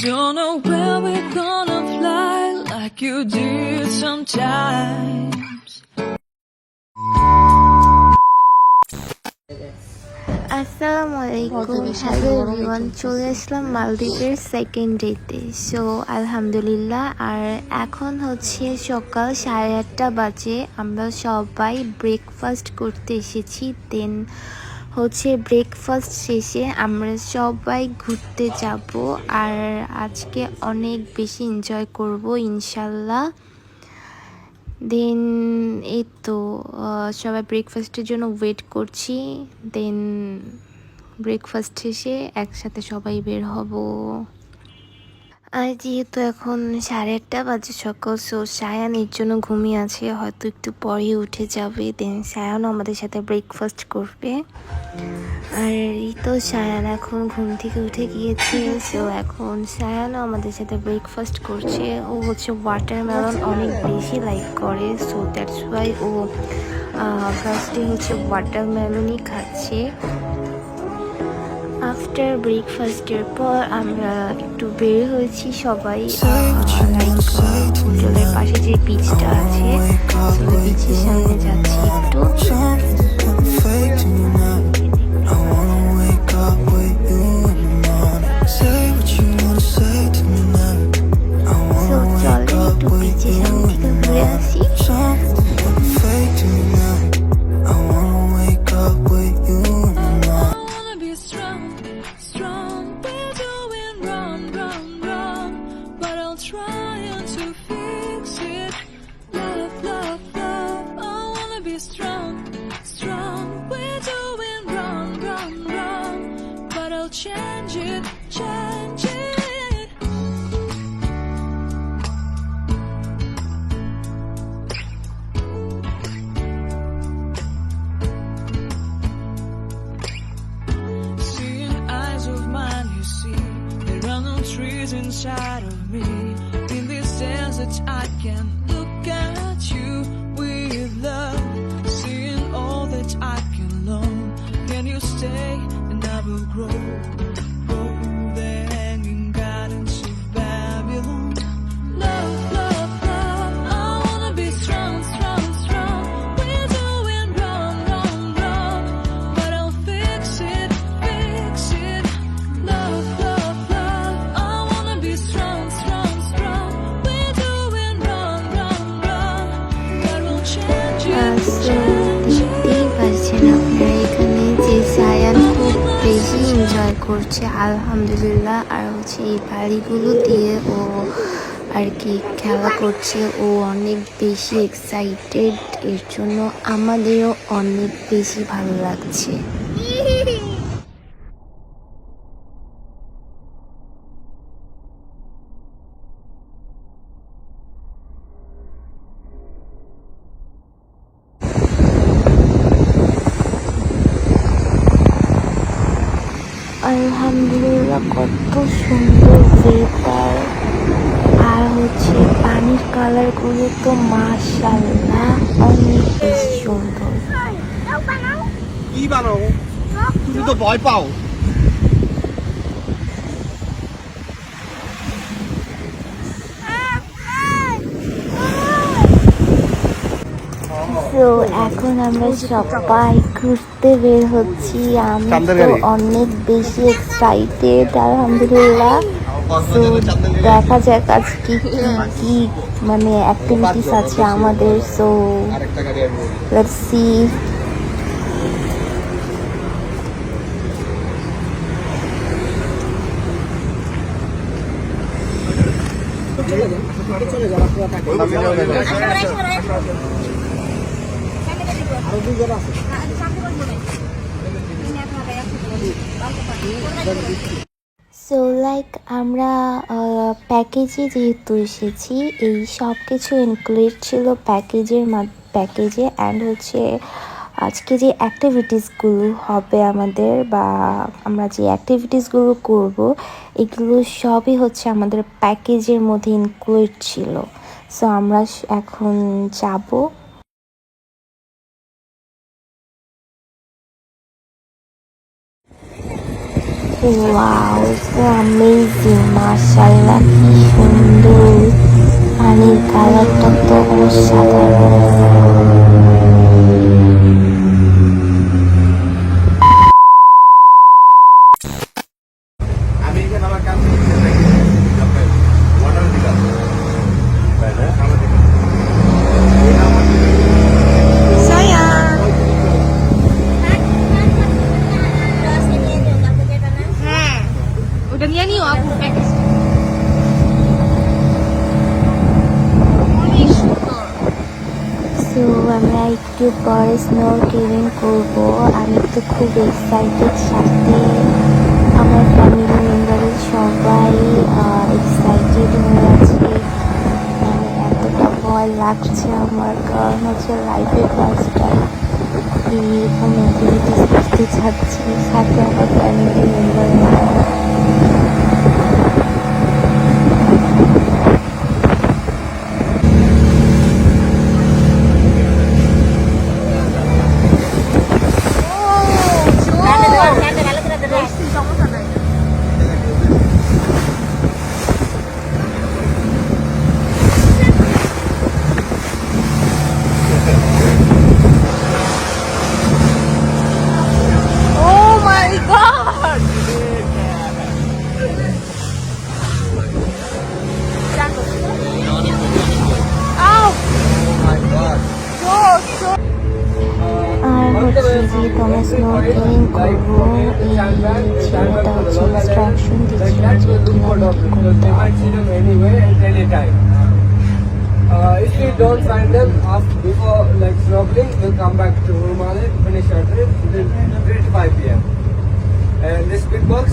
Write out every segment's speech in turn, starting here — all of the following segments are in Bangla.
Don't know where we're gonna fly like you did sometimes. আসসালামু আলাইকুম, হ্যালো এভরিওয়ান। চলে আসলাম মালদ্বীপের সেকেন্ড ডেতে। সো আলহামদুলিল্লাহ। আর এখন হচ্ছে সকাল 8:30 বাজে। আমরা সবাই ব্রেকফাস্ট করতে এসেছি। দেন হচ্ছে ব্রেকফাস্ট শেষে আমরা সবাই ঘুরতে যাব। আর আজকে অনেক বেশি এনজয় করব ইনশাল্লাহ। দেন এই তো সবাই ব্রেকফাস্টের জন্য ওয়েট করছি। দেন ব্রেকফাস্ট শেষে একসাথে সবাই বের হব। আর যেহেতু এখন 8:30 বাজে সকাল, সো সায়ান এর জন্য ঘুমিয়ে আছে, হয়তো একটু পরেই উঠে যাবে। দেন সায়ানও আমাদের সাথে ব্রেকফাস্ট করবে। আর এই তো সায়ান এখন ঘুম থেকে উঠে গিয়েছে। সো এখন সায়ানও আমাদের সাথে ব্রেকফাস্ট করছে। ও হচ্ছে ওয়াটারমেলন অনেক বেশি লাইক করে, সো দ্যাটস ওয়াই ও ফার্স্টে হচ্ছে ওয়াটারমেলনই খাচ্ছে। আফটার ব্রেকফাস্টের পর আমরা একটু বের হয়েছি সবাই, লাইক হোটেলের পাশে যে বিচটা আছে, সো বিচের সামনে যাচ্ছি একটু। Change it, change it. Seeing eyes of mine, you see, there are no trees inside of me. In this desert, I can look at you with love. Seeing all that I can learn. Can you stay and I will grow? Enjoy করছে আলহামদুলিল্লাহ। আর হচ্ছে এই বাড়িগুলো দিয়ে ও আর কি খেলা করছে, ও অনেক বেশি এক্সাইটেড, এর জন্য আমাদেরও অনেক বেশি ভালো লাগছে। আলহামদুলিল্লাহ, কত সুন্দর ওয়েদার। আর হচ্ছে পানির কালারগুলো তো মাশাআল্লাহ অনেক বেশি সুন্দর। কি বানাও? তুমি তো ভয় পাও। তো এখন আমরা সবাই ঘুরতে বের হচ্ছি। আমি তো অনেক বেশি এক্সাইটেড আলহামদুলিল্লাহ। তো দেখা যাক আজকে কি মানে অ্যাক্টিভিটিস আছে আমাদের। So let's see. So like আমরা প্যাকেজে যেহেতু এসেছি, এই সব কিছু ইনক্লুড ছিল প্যাকেজে। অ্যান্ড হচ্ছে আজকে যে অ্যাক্টিভিটিসগুলো হবে আমাদের, বা আমরা যে অ্যাক্টিভিটিসগুলো করব, এগুলো সবই হচ্ছে আমাদের প্যাকেজের মধ্যে ইনক্লুড ছিল। সো আমরা এখন যাব। ওয়াও, সো অ্যামেজিং, মাশাআল্লাহ, কি সুন্দর। পানির কালারটা তো অসাধারণ। Udah nyanyi aku pakai. So আমরা একটু পরে স্নোরকেলিং করবো। আমি তো খুব এক্সাইটেড, সাথে আমার ফ্যামিলি মেম্বারের সবাই এক্সাইটেড হয়ে আছে। মানে এতটা ভয় লাগছে আমার, কারণ হচ্ছে লাইফে ফার্স্ট টাইম এরকম অ্যাক্টিভিটিস করতে চাচ্ছি, সাথে আমার ফ্যামিলি মেম্বাররা। Oh my god! আর হচ্ছে যেহেতু আমরা স্নোরকেলিং করবো, এই ছেলেটা হচ্ছে ইনস্ট্রাকশন দিচ্ছিল যে কীভাবে কী করতে হবে। If we don't find them after before like snorkeling, we'll come back to Urmale, finish our trip within 3 to 5 p.m. And this big box,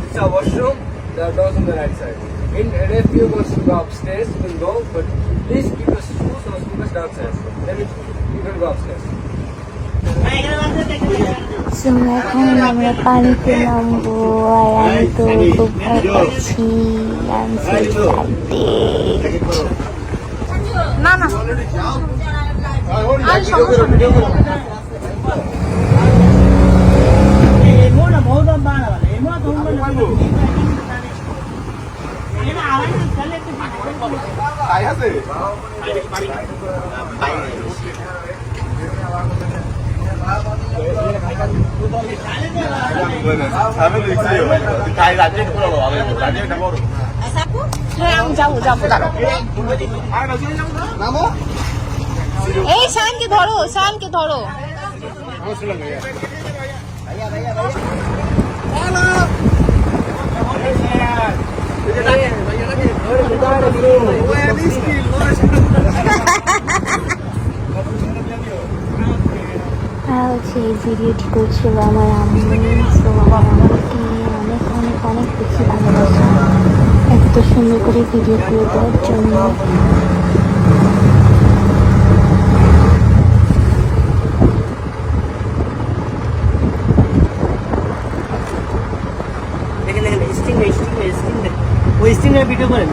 it's our washroom. There are doors on the right side. And if you want to go upstairs, you can go, but please keep your shoes or slippers downstairs. Then you can go upstairs. So এখন আমরা পানিতে নামবো, আর আমি তো খুব ভয় পাচ্ছি। I'm so excited. না না আর সমস্যা নেই। হ্যাঁ আমি যাবো দাঁড়াও। এই শানকে ধরো। আর হচ্ছে এই ভিডিওটি করছিল আমার আম্মু। সো আমার আম্মুকে অনেক অনেক অনেক বেশি ভালোবাসা এত সুন্দর করে ভিডিও করে দেওয়ার জন্য। ভিডিও করেন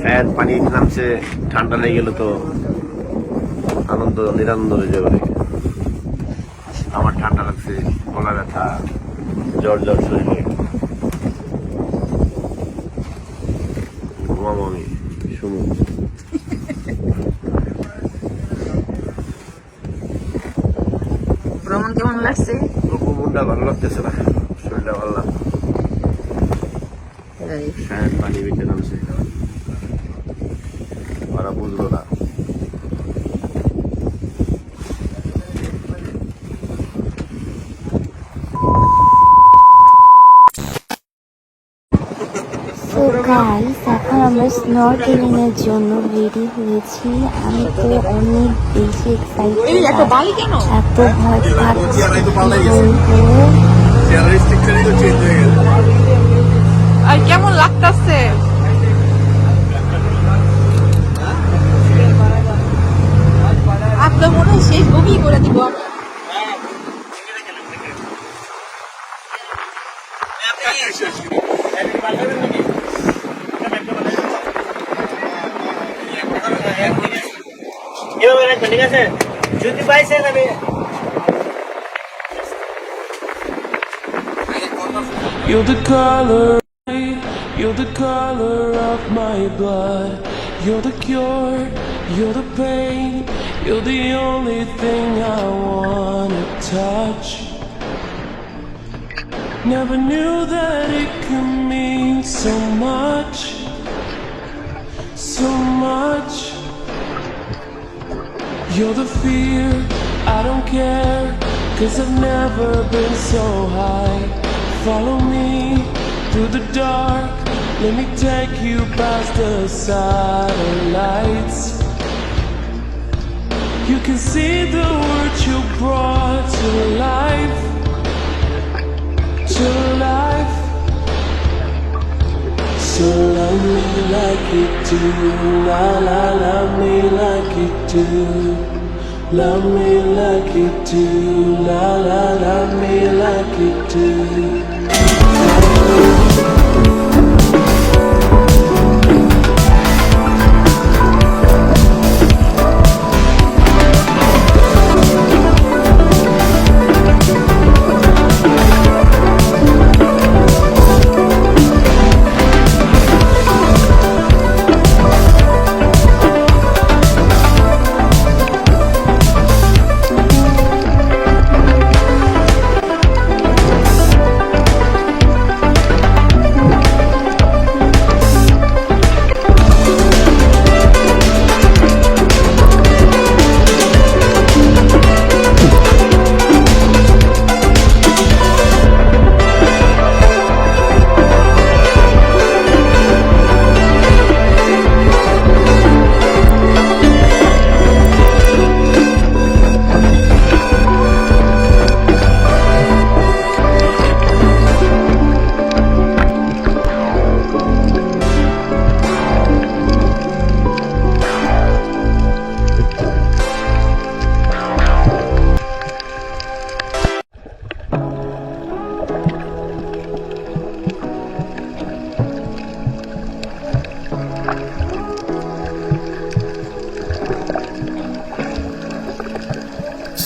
ফ্যান পানি নামছে, ঠান্ডা লেগে গেল তো আনন্দ নিরানন্দ হয়ে যাবে। আমার ঠান্ডা লাগছে, গলা ব্যথা, জ্বর শরীরে, ঘুমাবো আমি শুনো। ভ্রমণ কেমন লাগছে? মনটা ভালো লাগতেছে না, শরীরটা ভালো না। হ্যাঁ, পানি বেঁচে নামছে, ওরা বুঝলো না। সো গাইস, এখন আমরা স্নরকেলিং এর জন্য রেডি হয়েছি। আমি তো অনেক বেশি এক্সাইটেড, এত ভয় পাচ্ছি কি বলবো। আর কেমন লাগতাছে? আপনার মনে হয় শেষ বমি করে দিব আমি। ঠিক আছে, যদি পাইছে আমি You're the color, you're the color of my blood. You're the cure, you're the pain. You're the only thing I wanna touch. Never knew that it could mean so much, so much. You're the fear, I don't care, 'cause I've never been so high. Follow me through the dark, let me take you past the satellites. You can see the words you brought to life, to life. So love me like you do, la la, love me like you do. Love me like you do, la la, love me like you do.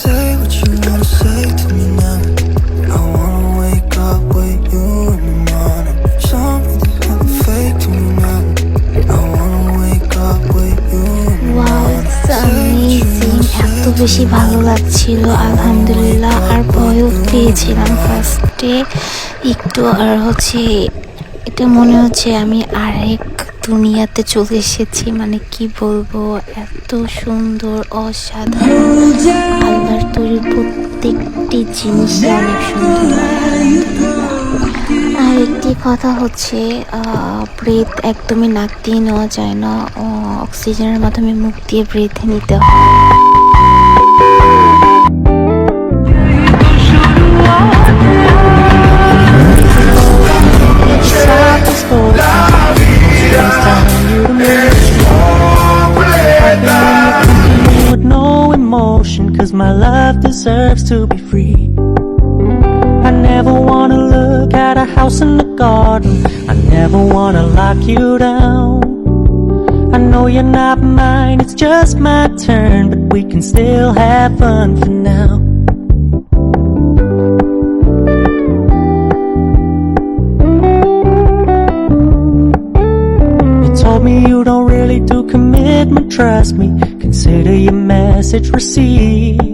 Say what you wanna say to me now. I wanna wake up with you in the morning. Something's kinda fake to me now. I wanna wake up with you in the wow, morning. It's amazing. এত বেশি ভালো লাগছিল, আলহামদুলিল্লাহ। আর ভয়ও পেয়েছিলাম ফার্স্টে একটু, আর এটা মনে হচ্ছে আমি আরেক দুনিয়াতে চলে এসেছি। মানে কি বলবো, এত সুন্দর, অসাধারণ। আল্লাহর তৈরি প্রত্যেকটি জিনিসই অনেক সুন্দর। আর একটি কথা হচ্ছে, ব্রেথ একদমই নাক দিয়ে নেওয়া যায় না, অক্সিজেনের মাধ্যমে মুখ দিয়ে ব্রেথ নিতে হয়। With no emotion, 'cause my love deserves to be free. I never wanna look at a house in the garden, I never wanna lock you down. I know you're not mine, it's just my turn, but we can still have fun for now. You told me you don't really do commitment, trust me, consider your message received.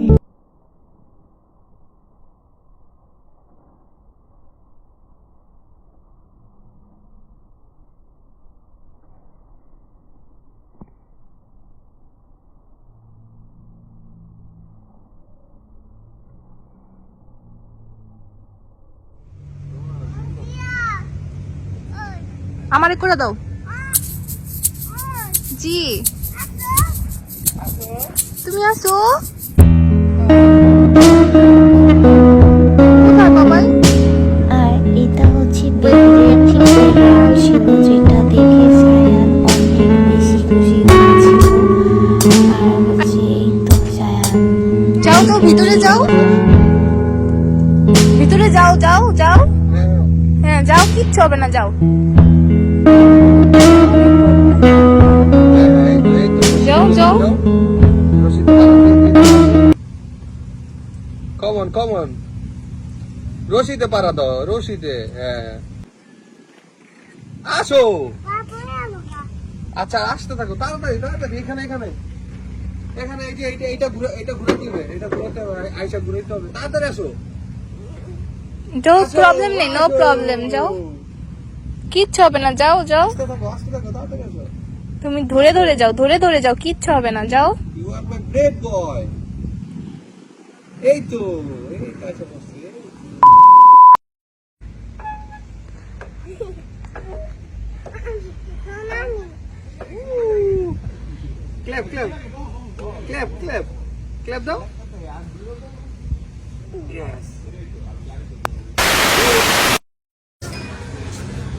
আমারে করে দাও। জি তুমি আসো। কোথায় বাবাই? আর এটা হচ্ছে বেডের চিকেন ছিল, যেটা দেখে সায়ান অনেক বেশি খুশি হয়েছিল। আর হচ্ছে এই তো সায়ান যাও যাও ভিতরে যাও, ভিতরে যাও যাও যাও। হ্যাঁ যাও, কিচ্ছু হবে না, যাও যাও যাও। কমন কমন রশিতে পারা দাও, রশিতে। হ্যাঁ আসো। আচ্ছা আসতে থাকো, তাড়াতাড়ি তাড়াতাড়ি। এখানে এখানে এখানে এই যে এইটা ঘুরাতে হবে, এটা ঘুরাতে হবে, আয়সা ঘুরাতে হবে। তাড়াতাড়ি আসো। নো প্রবলেম নেই, নো প্রবলেম, যাও কিচ্ছু হবে না, যাও যাও। আসতে থাকো তাড়াতাড়ি আসো। তুমি ধরে ধরে যাও, ধরে ধরে যাও, কিচ্ছু হবে না, যাও। ইউ আর মাই গ্রেট বয়। এই তো এই কাছে বসছে। Clap clap clap clap clap দাও। ইয়েস।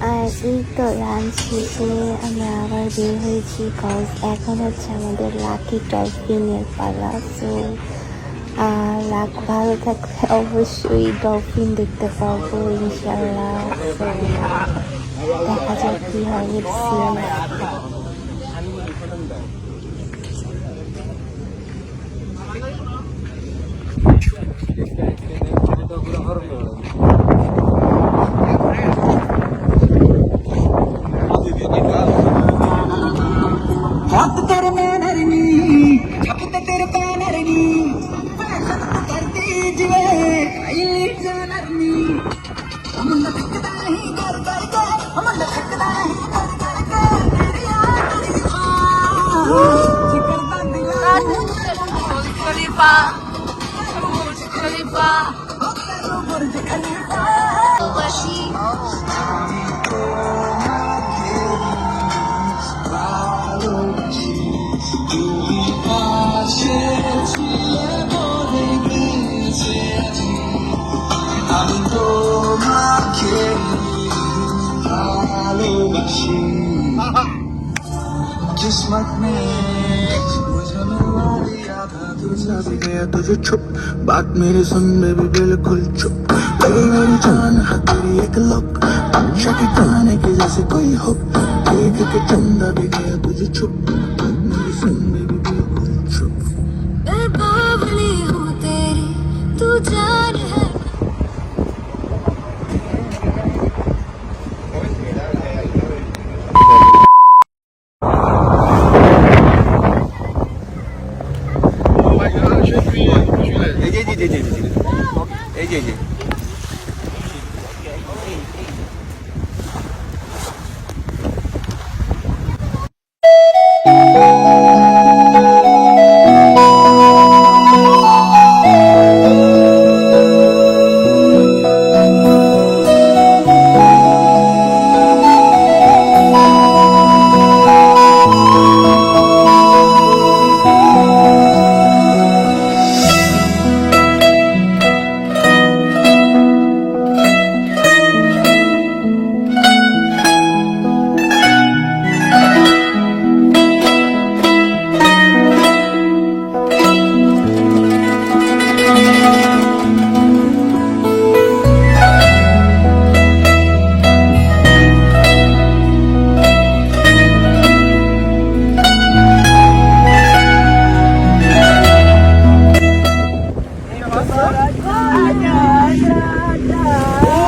আর এই তো লাঞ্চ শেষে আমরা আবার বের হয়েছি, কজ এখন হচ্ছে আমাদের লাকি ডলফিনের পালা। সো লাক ভালো থাকলে অবশ্যই ডলফিন দেখতে পাবো ইনশাল্লাহ। So, দেখা যাক কি হয়। हाथ तेरे में नरमी छपते तेरे पे नरमी कर दीजिए नरमी हम थकता नहीं कर कर के हम थकता नहीं कर कर के तेरी याद जिगरदा दिला খলিফা খলিফা बुर्ज खलीफा বাসি। किस्मत में भी गया तुझे छुप बात मेरी सुन बेबी बिल्कुल चुप तेरी मेरी जान है तेरी एक लुक शकी गाने की जैसे कोई हुक देख के चंदा भी गया तुझे छुप बात मेरी सुन बेबी बिल्कुल चुप मैं बावली हूँ तेरी, तू जान है। এই যে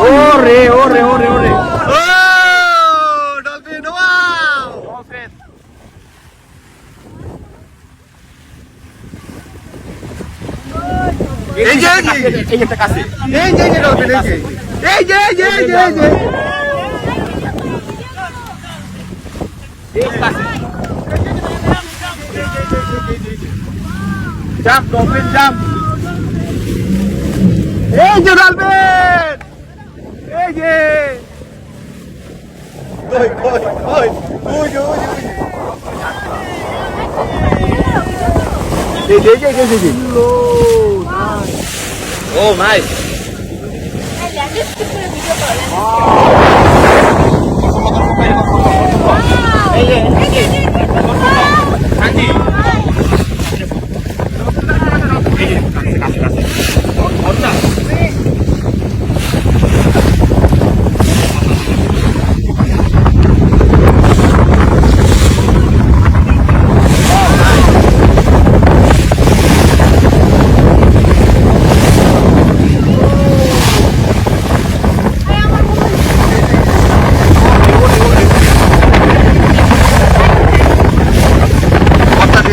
ওরে ও ডলফিন ওয়াও ডলফিন এই যে এই একটা কাছে এই যে ডলফিন এই যে জাম্প ডলফিন জাম্প এই যে ডলফিন এই যে Oh, nice.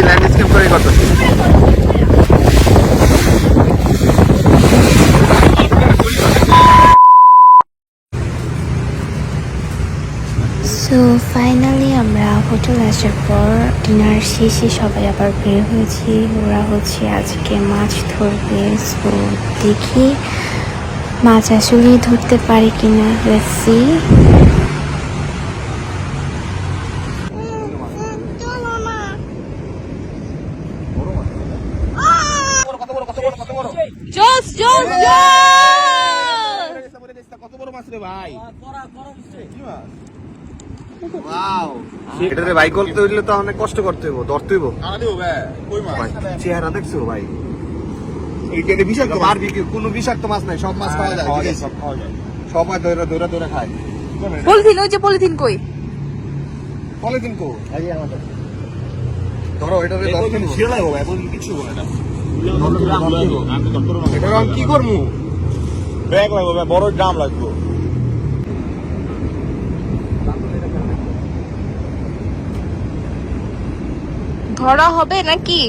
ল্যান্ডস্কেপ করে করতেছি। সো ফাইনালি আমরা হোটেল আসার পর ডিনার শেষে সবাই আবার বের হয়েছি। ওরা হচ্ছে আজকে মাছ ধরবে। সো দেখি মাছ আসলে ধরতে পারি কিনা, লেটস সি। জোস জোস কত বড় মাছ রে ভাই! ওয়াও! এটাতে ভাই করতে হইলে তো অনেক কষ্ট করতে হইব, ধরতে হইব। চেহারা দেখছো ভাই? এইটা বিষাক্ত মাছ, কোনো বিষাক্ত মাছ নাই, সব মাছ খাওয়া যায়। সবাই ধরে ধরে ধরে খায়। পলিথিন, ওই যে পলিথিন কই? পলিথিন কো? ধরো এটা ছিড়ে লাগবে, এখন কিছু বলে না। এটা আমি কি করবো? ব্যাগ লাগবে, বড় ড্রাম লাগবে। ধরা হবে নাকি?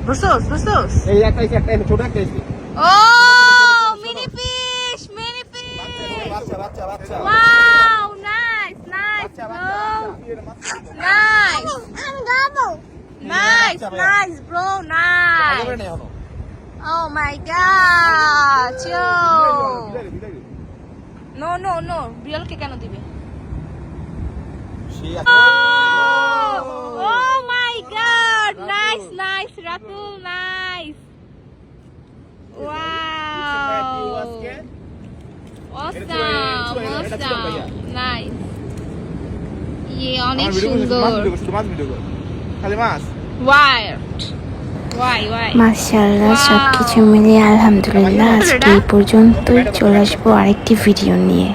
বুঝছোস বুঝছোস? এই একটা ছোট একটা ও মিনি ফিশ, মিনি ফিশ। বাচ্চা বাচ্চা বাচ্চা। Wow, nice nice bro, nice nice nice bro, nice. Oh my god, yo. No no no, বিড়ালকে কেন দিবে? Oh my god, nice nice Ratul, nice. Wow. Awesome, awesome, nice. ये অনেক সুন্দর। খালি মাছ। Wild. Why? মাশাআল্লাহ, সবকিছু মিলিয়ে আলহামদুলিল্লাহ আজকে এই পর্যন্তই। চলে আসবো আরেকটি ভিডিও নিয়ে।